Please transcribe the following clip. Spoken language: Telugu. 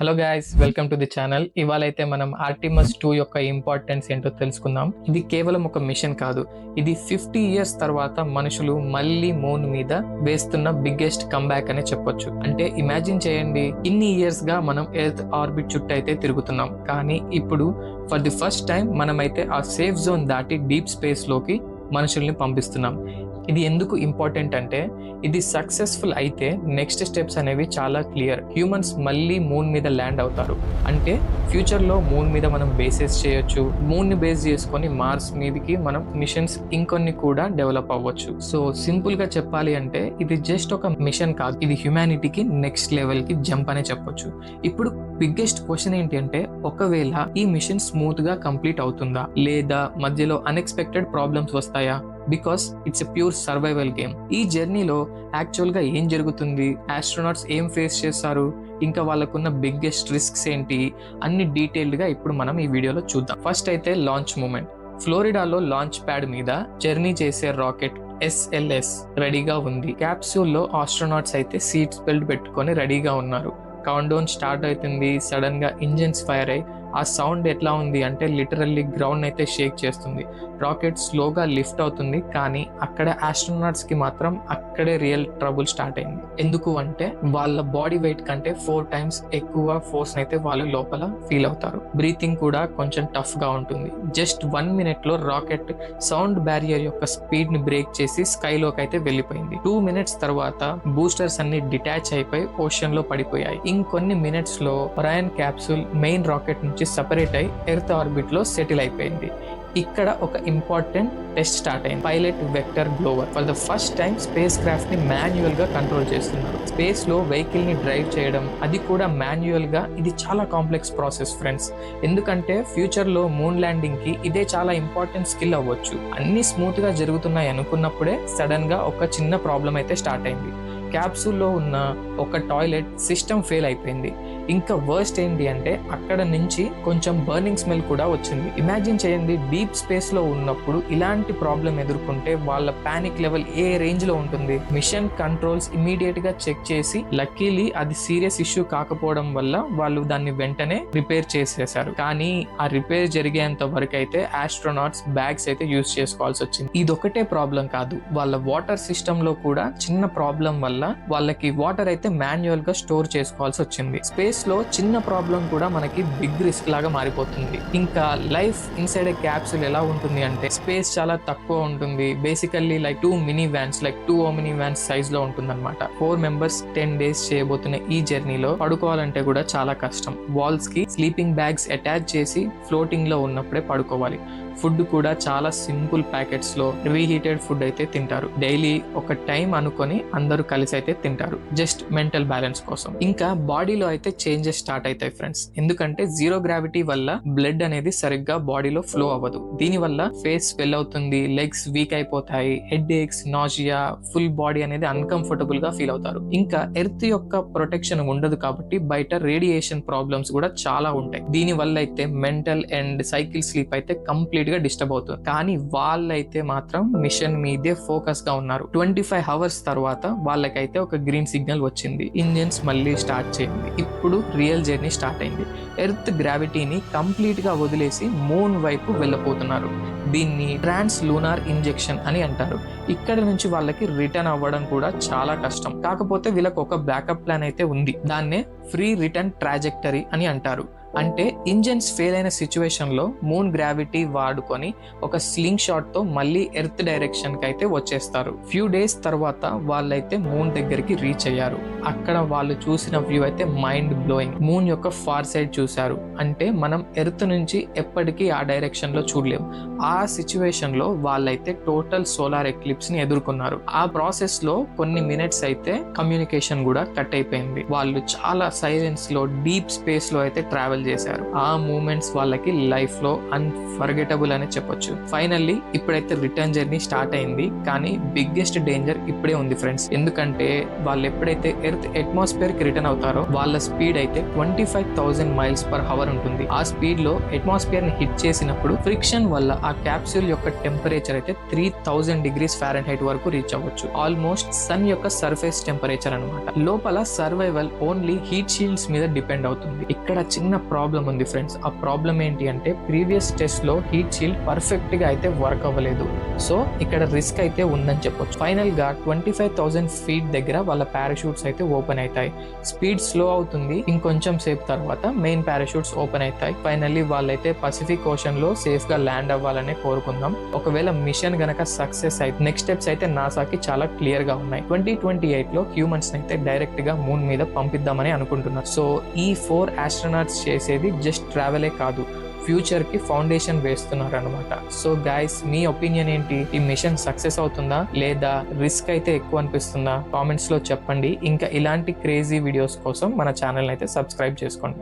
Hello guys, welcome to the channel. ఇవాళ అయితే మనం ఆర్టిమస్ 2 యొక్క ఇంపార్టెన్స్ ఏంటో తెలుసుకుందాం. ఇది కేవలం ఒక మిషన్ కాదు, ఇది 50 ఇయర్స్ తర్వాత మనుషులు మళ్ళీ మూన్ మీద వేస్తున్న బిగ్గెస్ట్ కంబ్యాక్ అనే చెప్పొచ్చు. అంటే ఇమాజిన్ చేయండి, ఇన్ని ఇయర్స్ గా మనం ఎర్త్ ఆర్బిట్ చుట్టూ అయితే తిరుగుతున్నాం, కానీ ఇప్పుడు ఫర్ ది ఫస్ట్ టైం మనమైతే ఆ సేఫ్ జోన్ దాటి డీప్ స్పేస్ లోకి మనుషుల్ని పంపిస్తున్నాం. ఇది ఎందుకు ఇంపార్టెంట్ అంటే, ఇది సక్సెస్ఫుల్ అయితే నెక్స్ట్ స్టెప్స్ అనేవి చాలా క్లియర్. హ్యూమన్స్ మళ్ళీ మూన్ మీద ల్యాండ్ అవుతారు, అంటే ఫ్యూచర్లో మూన్ మీద మనం బేసెస్ చేయొచ్చు. మూన్ని బేస్ చేసుకొని మార్స్ మీదకి మనం మిషన్స్ ఇంకొన్ని కూడా డెవలప్ అవ్వచ్చు. సో సింపుల్ గా చెప్పాలి అంటే ఇది జస్ట్ ఒక మిషన్ కాదు, ఇది హ్యుమానిటీకి నెక్స్ట్ లెవెల్ కి జంప్ అనే చెప్పొచ్చు. ఇప్పుడు బిగ్గెస్ట్ క్వశ్చన్ ఏంటి అంటే, ఒకవేళ ఈ మిషన్ స్మూత్ గా కంప్లీట్ అవుతుందా, లేదా మధ్యలో అన్ఎక్స్పెక్టెడ్ ప్రాబ్లమ్స్ వస్తాయా? Because it's a pure survival game. ఈ జర్నీలో యాక్చువల్ గా ఏం జరుగుతుంది, ఆస్ట్రోనాట్స్ ఏం ఫేస్ చేస్తారు, ఇంకా వాళ్ళకున్న బిగ్గెస్ట్ రిస్క్స్ ఏంటి, అన్ని డీటెయిల్డ్ గా ఇప్పుడు మనం ఈ వీడియోలో చూద్దాం. ఫస్ట్ అయితే లాంచ్ మూమెంట్. ఫ్లోరిడాలో లాంచ్ ప్యాడ్ మీద జర్నీ చేసే రాకెట్ SLS రెడీగా ఉంది. క్యాప్సూల్లో ఆస్ట్రోనాట్స్ అయితే సీట్స్ బెల్ట్ పెట్టుకొని రెడీగా ఉన్నారు. కౌంట్ డౌన్ స్టార్ట్ అవుతుంది. సడన్ గా ఇంజిన్స్ ఫైర్ అయ్యి ఆ సౌండ్ ఎట్లా ఉంది అంటే లిటరల్లీ గ్రౌండ్ అయితే షేక్ చేస్తుంది. రాకెట్ స్లోగా లిఫ్ట్ అవుతుంది, కానీ అక్కడ ఆస్ట్రోనాట్స్ కి మాత్రం అక్కడే రియల్ ట్రబుల్ స్టార్ట్ అయింది. ఎందుకు అంటే వాళ్ళ బాడీ వెయిట్ కంటే 4 times ఎక్కువ ఫోర్స్ అయితే వాళ్ళు లోపల ఫీల్ అవుతారు. బ్రీతింగ్ కూడా కొంచెం టఫ్ గా ఉంటుంది. జస్ట్ 1 minute లో రాకెట్ సౌండ్ బ్యారియర్ యొక్క స్పీడ్ ని బ్రేక్ చేసి స్కైలోకి అయితే వెళ్ళిపోయింది. 2 minutes తర్వాత బూస్టర్స్ అన్ని డిటాచ్ అయిపోయి ఓషన్ లో పడిపోయాయి. ఇంకొన్ని మినిట్స్ లో ఒరాయన్ క్యాప్సూల్ మెయిన్ రాకెట్ నుంచి సెపరేట్ అయి ఎర్త్ ఆర్బిట్ లో సెటిల్ అయిపోయింది. ఇక్కడ ఒక ఇంపార్టెంట్ టెస్ట్ స్టార్ట్ అయింది. Pilot vector Glover for the first time space craft ని మాన్యువల్ గా కంట్రోల్ చేస్తున్నారు. స్పేస్ లో వెహికల్ ని డ్రైవ్ చేయడం, అది కూడా మాన్యువల్ గా, ఇది చాలా కాంప్లెక్స్ ప్రాసెస్ ఫ్రెండ్స్. ఎందుకంటే ఫ్యూచర్ లో మూన్ ల్యాండింగ్ కి ఇదే చాలా ఇంపార్టెంట్ స్కిల్ అవ్వచ్చు. అన్ని స్మూత్ గా జరుగుతున్నాయి అనుకున్నప్పుడే సడన్ గా ఒక చిన్న ప్రాబ్లం అయితే స్టార్ట్ అయింది. క్యాప్సూల్లో ఉన్న ఒక టాయిలెట్ సిస్టమ్ ఫెయిల్ అయిపోయింది. ఇంకా వర్స్ట్ ఏంటి అంటే అక్కడ నుంచి కొంచెం బర్నింగ్ స్మెల్ కూడా వచ్చింది. ఇమాజిన్ చేయండి, డీప్ స్పేస్ లో ఉన్నప్పుడు ఇలాంటి ప్రాబ్లం ఎదుర్కొంటే వాళ్ళ పానిక్ లెవెల్ ఏ రేంజ్ లో ఉంటుంది. మిషన్ కంట్రోల్స్ ఇమీడియట్ గా చెక్ చేసి లక్కీలీ అది సీరియస్ ఇష్యూ కాకపోవడం వల్ల వాళ్ళు దాన్ని వెంటనే రిపేర్ చేసేసారు. కానీ ఆ రిపేర్ జరిగేంత వరకు అయితే ఆస్ట్రోనాట్స్ బ్యాగ్స్ అయితే యూజ్ చేసుకోవాల్సి వచ్చింది. ఇదొకటే ప్రాబ్లం కాదు, వాళ్ళ వాటర్ సిస్టమ్ లో కూడా చిన్న ప్రాబ్లం వల్ల వాళ్ళకి వాటర్ అయితే మాన్యువల్ గా స్టోర్ చేసుకోవాల్సి వచ్చింది. స్పేస్ లో చిన్న ప్రాబ్లం కూడా మనకి బిగ్ రిస్క్ లాగా మారిపోతుంది. ఇంకా లైఫ్ ఇన్సైడ్ ఏ క్యాప్సూల్ ఎలా ఉంటుంది అంటే, స్పేస్ చాలా తక్కువ ఉంటుంది. Basically like 2 mini vans, like 2 omni vans size లో ఉంటుంది అనమాట. 4 members 10 days చేయబోతున్న ఈ జర్నీలో పడుకోవాలంటే కూడా చాలా కష్టం. వాల్స్ కి స్లీపింగ్ బ్యాగ్స్ అటాచ్ చేసి ఫ్లోటింగ్ లో ఉన్నప్పుడే పడుకోవాలి. ఫుడ్ కూడా చాలా సింపుల్ ప్యాకెట్స్ లో రీహీటెడ్ ఫుడ్ అయితే తింటారు. డైలీ ఒక టైం అనుకొని అందరూ కలిసి అయితే తింటారు, జస్ట్ మెంటల్ బ్యాలెన్స్ కోసం. ఇంకా బాడీలో అయితే చేంజెస్ స్టార్ట్ అవుతాయి ఫ్రెండ్స్. ఎందుకంటే జీరో గ్రావిటీ వల్ల బ్లడ్ అనేది సరిగ్గా బాడీలో ఫ్లో అవ్వదు. దీని వల్ల ఫేస్ స్వెల్ అవుతుంది, లెగ్స్ వీక్ అయిపోతాయి, head aches, nausea, full body అనేది అన్కంఫర్టబుల్ గా ఫీల్ అవుతారు. ఇంకా ఎర్త్ యొక్క ప్రొటెక్షన్ ఉండదు కాబట్టి బయట రేడియేషన్ ప్రాబ్లమ్స్ కూడా చాలా ఉంటాయి. దీని వల్ల అయితే మెంటల్ అండ్ సైకిల్ స్లీప్ అయితే కంప్లీట్ గా డిస్టర్బ్ అవుతుంది. కానీ వాళ్ళైతే మాత్రం మిషన్ మీదే ఫోకస్ గా ఉన్నారు. 25 hours తర్వాత వాళ్ళకైతే ఒక గ్రీన్ సిగ్నల్ వచ్చింది. ఇంజిన్స్ మళ్ళీ స్టార్ట్ చేయండి. ఇప్పుడు రియల్ జర్నీ స్టార్ట్ అయింది. ఎర్త్ గ్రావిటీని కంప్లీట్ గా వదిలేసి మూన్ వైపు వెళ్ళబోతున్నారు. దీన్ని ట్రాన్స్ లూనార్ ఇంజెక్షన్ అని అంటారు. ఇక్కడ నుంచి వాళ్ళకి రిటర్న్ అవ్వడం కూడా చాలా కష్టం. కాకపోతే వీళ్ళకి ఒక బ్యాకప్ ప్లాన్ అయితే ఉంది. దాన్నే ఫ్రీ రిటర్న్ ట్రాజెక్టరీ అని అంటారు. అంటే ఇంజన్స్ ఫెయిల్ అయిన సిచ్యువేషన్ లో మూన్ గ్రావిటీ వాడుకొని ఒక స్లింగ్ షాట్ తో మళ్ళీ ఎర్త్ డైరెక్షన్ కి అయితే వచ్చేస్తారు. ఫ్యూ డేస్ తర్వాత వాళ్ళైతే మూన్ దగ్గరికి రీచ్ అయ్యారు. అక్కడ వాళ్ళు చూసిన వ్యూ అయితే మైండ్ బ్లోయింగ్. మూన్ యొక్క ఫార్ సైడ్ చూశారు. అంటే మనం ఎర్త్ నుంచి ఎప్పటికీ ఆ డైరెక్షన్ లో చూడలేము. ఆ సిచ్యువేషన్ లో వాళ్ళైతే టోటల్ సోలార్ ఎక్లిప్స్ ని ఎదుర్కొన్నారు. ఆ ప్రాసెస్ లో కొన్ని మినిట్స్ అయితే కమ్యూనికేషన్ కూడా కట్ అయిపోయింది. వాళ్ళు చాలా సైలెన్స్ లో డీప్ స్పేస్ లో అయితే ట్రావెల్ ట్రావెల్ చేశారు. ఆ మూమెంట్స్ వాళ్ళకి లైఫ్ లో అన్ఫర్గెటబుల్ అని చెప్పొచ్చు. ఫైనల్లీ ఇప్పుడైతే రిటర్న్ జర్నీ స్టార్ట్ అయింది, కానీ బిగ్గెస్ట్ డేంజర్ ఇప్పుడే ఉంది ఫ్రెండ్స్. ఎందుకంటే వాళ్ళు ఎప్పుడైతే ఎర్త్ అట్మాస్ఫియర్ కి రిటర్న్ అవుతారో వాళ్ళ స్పీడ్ అయితే 25,000 మైల్స్ పర్ అవర్ ఉంటుంది. ఆ స్పీడ్ లో అట్మాస్ఫియర్ ని హిట్ చేసినప్పుడు ఫ్రిక్షన్ వల్ల ఆ క్యాప్సూల్ యొక్క టెంపరేచర్ అయితే 3000 డిగ్రీస్ ఫారెన్హైట్ వరకు రీచ్ అవ్వచ్చు. ఆల్మోస్ట్ సన్ యొక్క సర్ఫేస్ టెంపరేచర్ అన్నమాట. లోపల సర్వైవల్ ఓన్లీ హీట్ షీల్డ్స్ మీద డిపెండ్ అవుతుంది. ఇక్కడ చిన్న ప్రాబ్లం ఉంది ఫ్రెండ్స్. ఆ ప్రాబ్లం ఏంటి అంటే ప్రీవియస్ టెస్ట్ లో హీట్ షీల్డ్ పర్ఫెక్ట్ గా అయితే వర్క్ అవ్వలేదు. సో ఇక్కడ రిస్క్ అయితే ఉందని చెప్పొచ్చు. ఫైనల్ గా 25,000 ఫీట్ దగ్గర వాళ్ళ పారాషూట్స్ అయితే ఓపెన్ అవుతాయి. స్పీడ్ స్లో అవుతుంది. ఇంకొంచెం సేపు తర్వాత మెయిన్ పారాషూట్స్ ఓపెన్ అవుతాయి. ఫైనల్లీ వాళ్ళైతే పసిఫిక్ ఓషన్ లో సేఫ్ గా ల్యాండ్ అవ్వాలని కోరుకుందాం. ఒకవేళ మిషన్ గనక సక్సెస్ అయితే నెక్స్ట్ స్టెప్స్ అయితే నాసాకి చాలా క్లియర్ గా ఉన్నాయి. 2028 లో హ్యూమన్స్ అయితే డైరెక్ట్ గా మూన్ మీద పంపిద్దామని అనుకుంటున్నారు. సో ఈ 4 ఆస్ట్రోనాట్స్ చేసేది జస్ట్ ట్రావెలే కాదు, ఫ్యూచర్ కి ఫౌండేషన్ వేస్తున్నారు అనమాట. సో గైస్, మీ ఒపీనియన్ ఏంటి? ఈ మిషన్ సక్సెస్ అవుతుందా లేదా రిస్క్ అయితే ఎక్కువ అనిపిస్తుందా? కామెంట్స్ లో చెప్పండి. ఇంకా ఇలాంటి క్రేజీ వీడియోస్ కోసం మన ఛానల్ అయితే సబ్స్క్రైబ్ చేసుకోండి.